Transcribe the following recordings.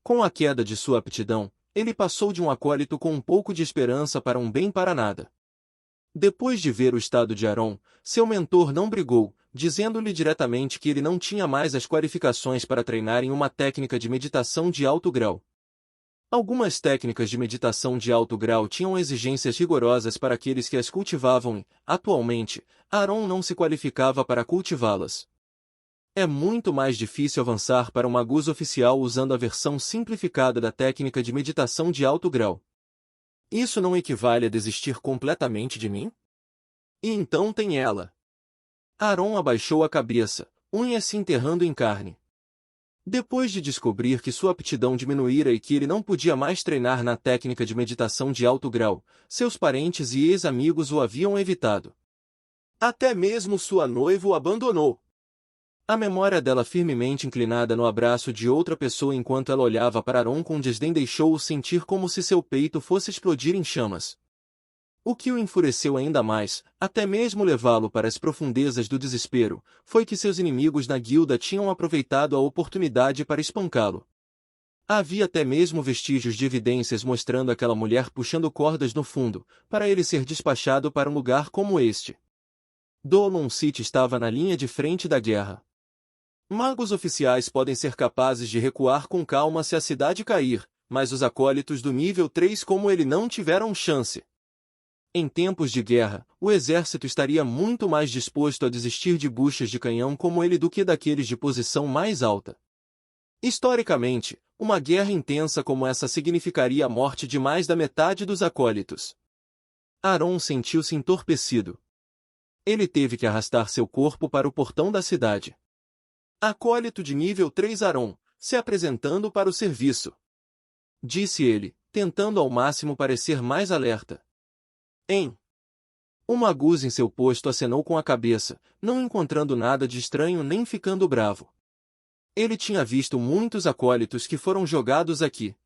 Com a queda de sua aptidão, ele passou de um acólito com um pouco de esperança para um bem para nada. Depois de ver o estado de Aron, seu mentor não brigou, dizendo-lhe diretamente que ele não tinha mais as qualificações para treinar em uma técnica de meditação de alto grau. Algumas técnicas de meditação de alto grau tinham exigências rigorosas para aqueles que as cultivavam e, atualmente, Aron não se qualificava para cultivá-las. É muito mais difícil avançar para um Magus oficial usando a versão simplificada da técnica de meditação de alto grau. Isso não equivale a desistir completamente de mim? E então tem ela. Aron abaixou a cabeça, unhas se enterrando em carne. Depois de descobrir que sua aptidão diminuíra e que ele não podia mais treinar na técnica de meditação de alto grau, seus parentes e ex-amigos o haviam evitado. Até mesmo sua noiva o abandonou. A memória dela firmemente inclinada no abraço de outra pessoa enquanto ela olhava para Aron com desdém deixou-o sentir como se seu peito fosse explodir em chamas. O que o enfureceu ainda mais, até mesmo levá-lo para as profundezas do desespero, foi que seus inimigos na guilda tinham aproveitado a oportunidade para espancá-lo. Havia até mesmo vestígios de evidências mostrando aquela mulher puxando cordas no fundo, para ele ser despachado para um lugar como este. Dolon City estava na linha de frente da guerra. Magos oficiais podem ser capazes de recuar com calma se a cidade cair, mas os acólitos do nível 3 como ele não tiveram chance. Em tempos de guerra, o exército estaria muito mais disposto a desistir de buchas de canhão como ele do que daqueles de posição mais alta. Historicamente, uma guerra intensa como essa significaria a morte de mais da metade dos acólitos. Aron sentiu-se entorpecido. Ele teve que arrastar seu corpo para o portão da cidade. Acólito de nível 3 Aron, se apresentando para o serviço. Disse ele, tentando ao máximo parecer mais alerta. O Magus em seu posto acenou com a cabeça, não encontrando nada de estranho nem ficando bravo. Ele tinha visto muitos acólitos que foram jogados aqui.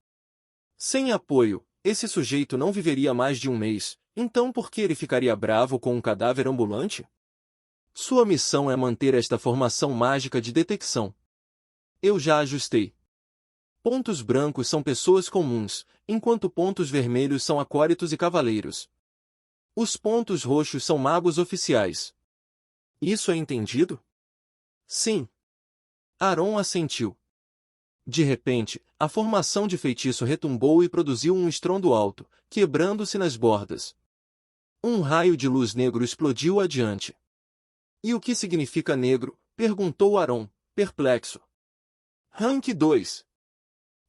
Sem apoio, esse sujeito não viveria mais de um mês, então por que ele ficaria bravo com um cadáver ambulante? Sua missão é manter esta formação mágica de detecção. Eu já ajustei. Pontos brancos são pessoas comuns, enquanto pontos vermelhos são acólitos e cavaleiros. Os pontos roxos são magos oficiais. Isso é entendido? Sim. Aron assentiu. De repente, a formação de feitiço retumbou e produziu um estrondo alto, quebrando-se nas bordas. Um raio de luz negro explodiu adiante. E o que significa negro? Perguntou Aron, perplexo. Rank 2.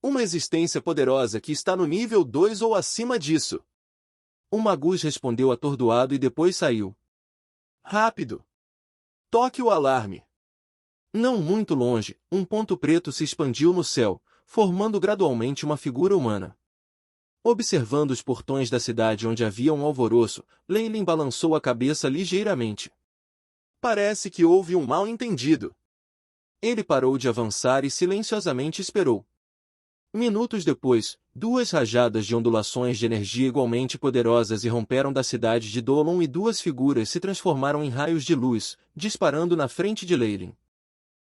Uma existência poderosa que está no nível 2 ou acima disso. O Magus respondeu atordoado e depois saiu. Rápido! Toque o alarme! Não muito longe, um ponto preto se expandiu no céu, formando gradualmente uma figura humana. Observando os portões da cidade onde havia um alvoroço, Leylin balançou a cabeça ligeiramente. Parece que houve um mal-entendido. Ele parou de avançar e silenciosamente esperou. Minutos depois, duas rajadas de ondulações de energia igualmente poderosas irromperam da cidade de Dolon e duas figuras se transformaram em raios de luz, disparando na frente de Leylin.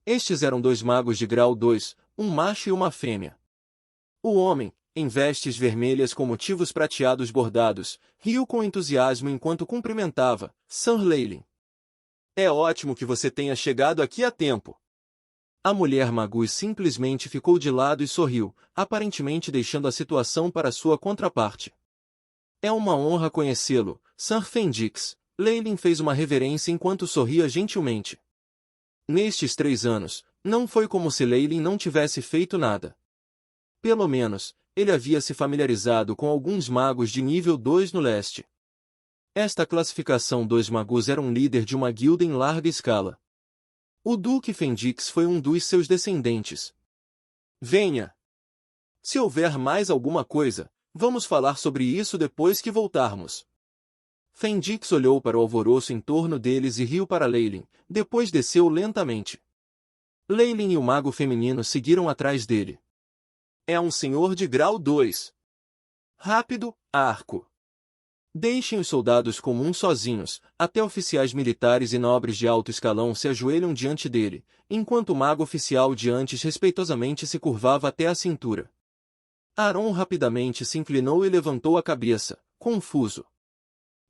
Estes eram dois magos de grau 2, um macho e uma fêmea. O homem, em vestes vermelhas com motivos prateados bordados, riu com entusiasmo enquanto cumprimentava Sir Leylin. É ótimo que você tenha chegado aqui a tempo. A mulher Magus simplesmente ficou de lado e sorriu, aparentemente deixando a situação para sua contraparte. É uma honra conhecê-lo, Sir Fendix. Leylin fez uma reverência enquanto sorria gentilmente. Nestes 3 anos, não foi como se Leylin não tivesse feito nada. Pelo menos, ele havia se familiarizado com alguns magos de nível 2 no leste. Esta classificação 2 Magus era um líder de uma guilda em larga escala. O Duque Fendix foi um dos seus descendentes. Venha! Se houver mais alguma coisa, vamos falar sobre isso depois que voltarmos. Fendix olhou para o alvoroço em torno deles e riu para Leylin, depois desceu lentamente. Leylin e o mago feminino seguiram atrás dele. É um senhor de grau 2. Rápido, arco. Deixem os soldados comuns sozinhos, até oficiais militares e nobres de alto escalão se ajoelham diante dele, enquanto o mago oficial de antes respeitosamente se curvava até a cintura. Aron rapidamente se inclinou e levantou a cabeça, confuso.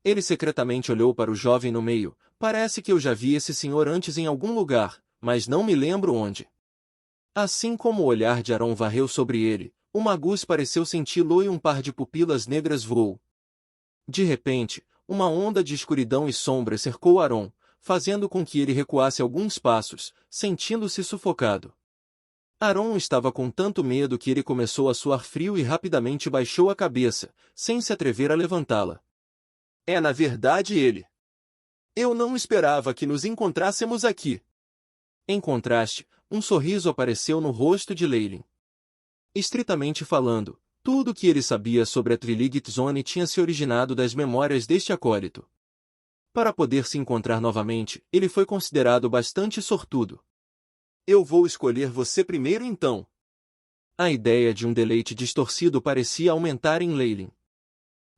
Ele secretamente olhou para o jovem no meio. Parece que eu já vi esse senhor antes em algum lugar, mas não me lembro onde. Assim como o olhar de Aron varreu sobre ele, o Magus pareceu senti-lo e um par de pupilas negras voou. De repente, uma onda de escuridão e sombra cercou Aron, fazendo com que ele recuasse alguns passos, sentindo-se sufocado. Aron estava com tanto medo que ele começou a suar frio e rapidamente baixou a cabeça, sem se atrever a levantá-la. É na verdade ele. Eu não esperava que nos encontrássemos aqui. Em contraste, um sorriso apareceu no rosto de Leylin. Estritamente falando, tudo o que ele sabia sobre a Twiligit Zone tinha se originado das memórias deste acólito. Para poder se encontrar novamente, ele foi considerado bastante sortudo. Eu vou escolher você primeiro então. A ideia de um deleite distorcido parecia aumentar em Leylin.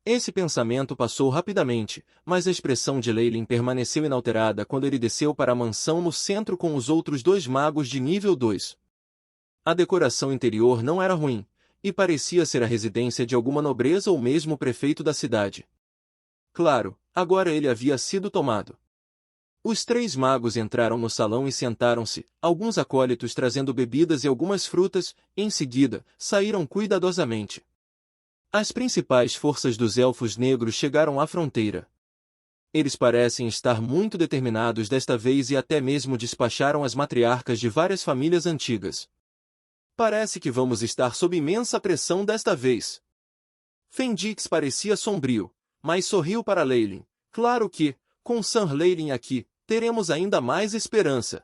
Esse pensamento passou rapidamente, mas a expressão de Leylin permaneceu inalterada quando ele desceu para a mansão no centro com os outros dois magos de nível 2. A decoração interior não era ruim, e parecia ser a residência de alguma nobreza ou mesmo o prefeito da cidade. Claro, agora ele havia sido tomado. Os três magos entraram no salão e sentaram-se, alguns acólitos trazendo bebidas e algumas frutas, em seguida, saíram cuidadosamente. As principais forças dos Elfos Negros chegaram à fronteira. Eles parecem estar muito determinados desta vez e até mesmo despacharam as matriarcas de várias famílias antigas. Parece que vamos estar sob imensa pressão desta vez. Fendix parecia sombrio, mas sorriu para Leylin. Claro que, com Sir Leylin aqui, teremos ainda mais esperança.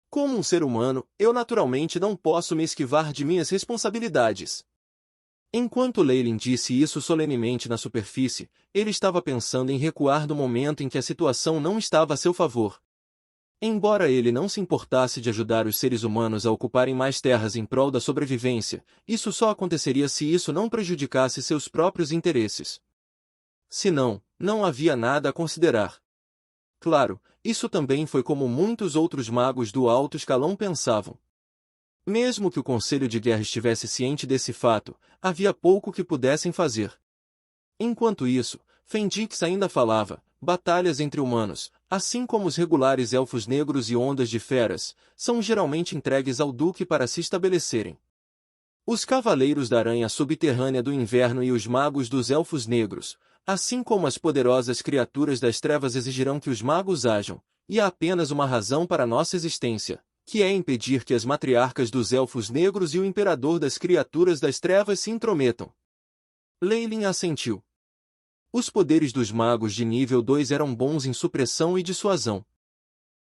Como um ser humano, eu naturalmente não posso me esquivar de minhas responsabilidades. Enquanto Leylin disse isso solenemente na superfície, ele estava pensando em recuar no momento em que a situação não estava a seu favor. Embora ele não se importasse de ajudar os seres humanos a ocuparem mais terras em prol da sobrevivência, isso só aconteceria se isso não prejudicasse seus próprios interesses. Se não, não havia nada a considerar. Claro, isso também foi como muitos outros magos do alto escalão pensavam. Mesmo que o Conselho de Guerra estivesse ciente desse fato, havia pouco que pudessem fazer. Enquanto isso, Fendix ainda falava, batalhas entre humanos, assim como os regulares elfos negros e ondas de feras, são geralmente entregues ao Duque para se estabelecerem. Os Cavaleiros da Aranha Subterrânea do Inverno e os Magos dos Elfos Negros, assim como as poderosas criaturas das trevas exigirão que os magos ajam, e há apenas uma razão para nossa existência, que é impedir que as matriarcas dos Elfos Negros e o Imperador das Criaturas das Trevas se intrometam. Leylin assentiu. Os poderes dos magos de nível 2 eram bons em supressão e dissuasão.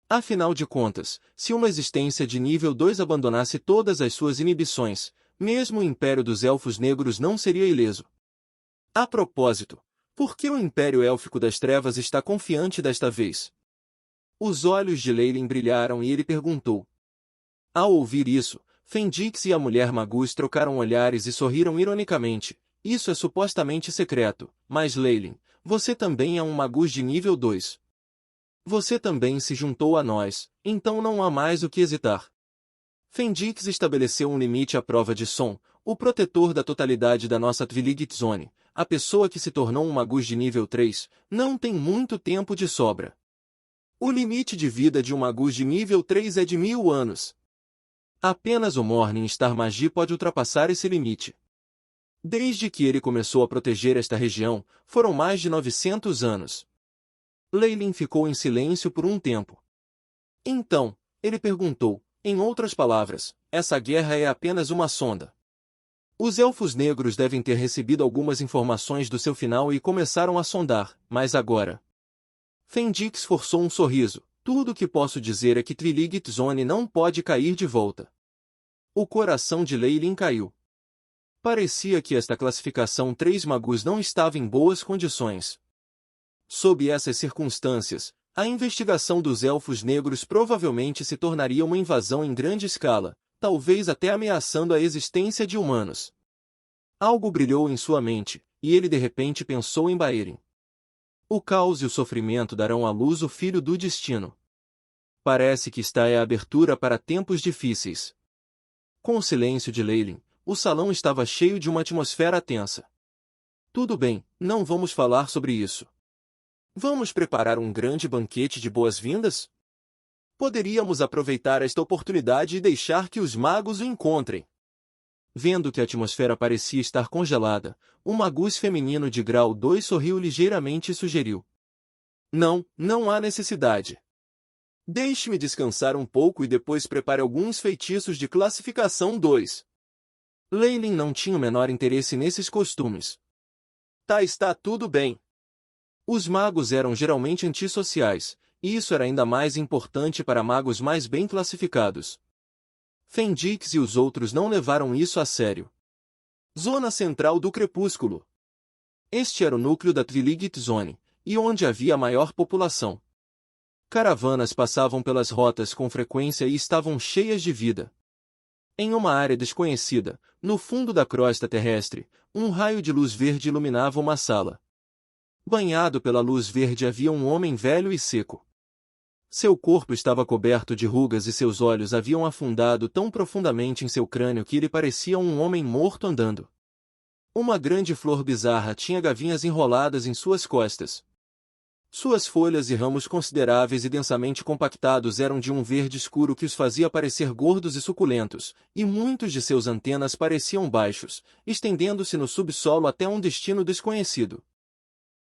Afinal de contas, se uma existência de nível 2 abandonasse todas as suas inibições, mesmo o Império dos Elfos Negros não seria ileso. A propósito, por que o Império Élfico das Trevas está confiante desta vez? Os olhos de Leylin brilharam e ele perguntou. Ao ouvir isso, Fendix e a mulher Magus trocaram olhares e sorriram ironicamente. Isso é supostamente secreto, mas Leylin, você também é um Magus de nível 2. Você também se juntou a nós, então não há mais o que hesitar. Fendix estabeleceu um limite à prova de som, o protetor da totalidade da nossa Twiligit Zone. A pessoa que se tornou um Magus de nível 3, não tem muito tempo de sobra. O limite de vida de um Magus de nível 3 é de 1000 anos. Apenas o Morning Star Magi pode ultrapassar esse limite. Desde que ele começou a proteger esta região, foram mais de 900 anos. Leylin ficou em silêncio por um tempo. Então, ele perguntou, em outras palavras, essa guerra é apenas uma sonda. Os Elfos Negros devem ter recebido algumas informações do seu final e começaram a sondar, mas agora... Fendix forçou um sorriso. Tudo o que posso dizer é que Twiligit Zone não pode cair de volta. O coração de Leylin caiu. Parecia que esta classificação 3 Magus não estava em boas condições. Sob essas circunstâncias, a investigação dos Elfos Negros provavelmente se tornaria uma invasão em grande escala, talvez até ameaçando a existência de humanos. Algo brilhou em sua mente, e ele de repente pensou em Baerin. O caos e o sofrimento darão à luz o filho do destino. Parece que está a abertura para tempos difíceis. Com o silêncio de Leylin, o salão estava cheio de uma atmosfera tensa. Tudo bem, não vamos falar sobre isso. Vamos preparar um grande banquete de boas-vindas? Poderíamos aproveitar esta oportunidade e deixar que os magos o encontrem. Vendo que a atmosfera parecia estar congelada, um magus feminino de grau 2 sorriu ligeiramente e sugeriu: Não, não há necessidade. Deixe-me descansar um pouco e depois prepare alguns feitiços de classificação 2. Leylin não tinha o menor interesse nesses costumes. Está tudo bem. Os magos eram geralmente antissociais, e isso era ainda mais importante para magos mais bem classificados. Fendix e os outros não levaram isso a sério. Zona central do crepúsculo. Este era o núcleo da Twiligit Zone, e onde havia a maior população. Caravanas passavam pelas rotas com frequência e estavam cheias de vida. Em uma área desconhecida, no fundo da crosta terrestre, um raio de luz verde iluminava uma sala. Banhado pela luz verde havia um homem velho e seco. Seu corpo estava coberto de rugas e seus olhos haviam afundado tão profundamente em seu crânio que ele parecia um homem morto andando. Uma grande flor bizarra tinha gavinhas enroladas em suas costas. Suas folhas e ramos consideráveis e densamente compactados eram de um verde escuro que os fazia parecer gordos e suculentos, e muitos de seus antenas pareciam baixos, estendendo-se no subsolo até um destino desconhecido.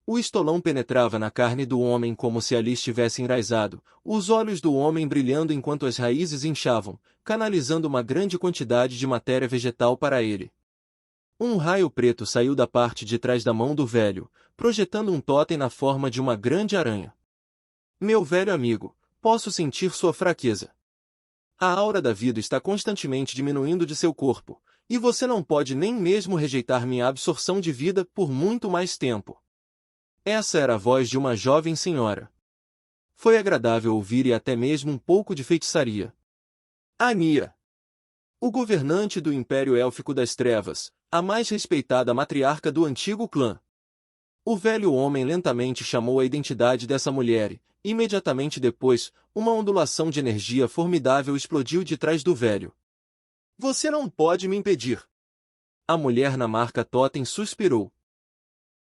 O estolão penetrava na carne do homem como se ali estivesse enraizado, os olhos do homem brilhando enquanto as raízes inchavam, canalizando uma grande quantidade de matéria vegetal para ele. Um raio preto saiu da parte de trás da mão do velho, projetando um totem na forma de uma grande aranha. Meu velho amigo, posso sentir sua fraqueza. A aura da vida está constantemente diminuindo de seu corpo, e você não pode nem mesmo rejeitar minha absorção de vida por muito mais tempo. Essa era a voz de uma jovem senhora. Foi agradável ouvir e até mesmo um pouco de feitiçaria. Ania, o governante do Império Élfico das Trevas, a mais respeitada matriarca do antigo clã. O velho homem lentamente chamou a identidade dessa mulher e, imediatamente depois, uma ondulação de energia formidável explodiu de trás do velho. Você não pode me impedir. A mulher na marca Totem suspirou.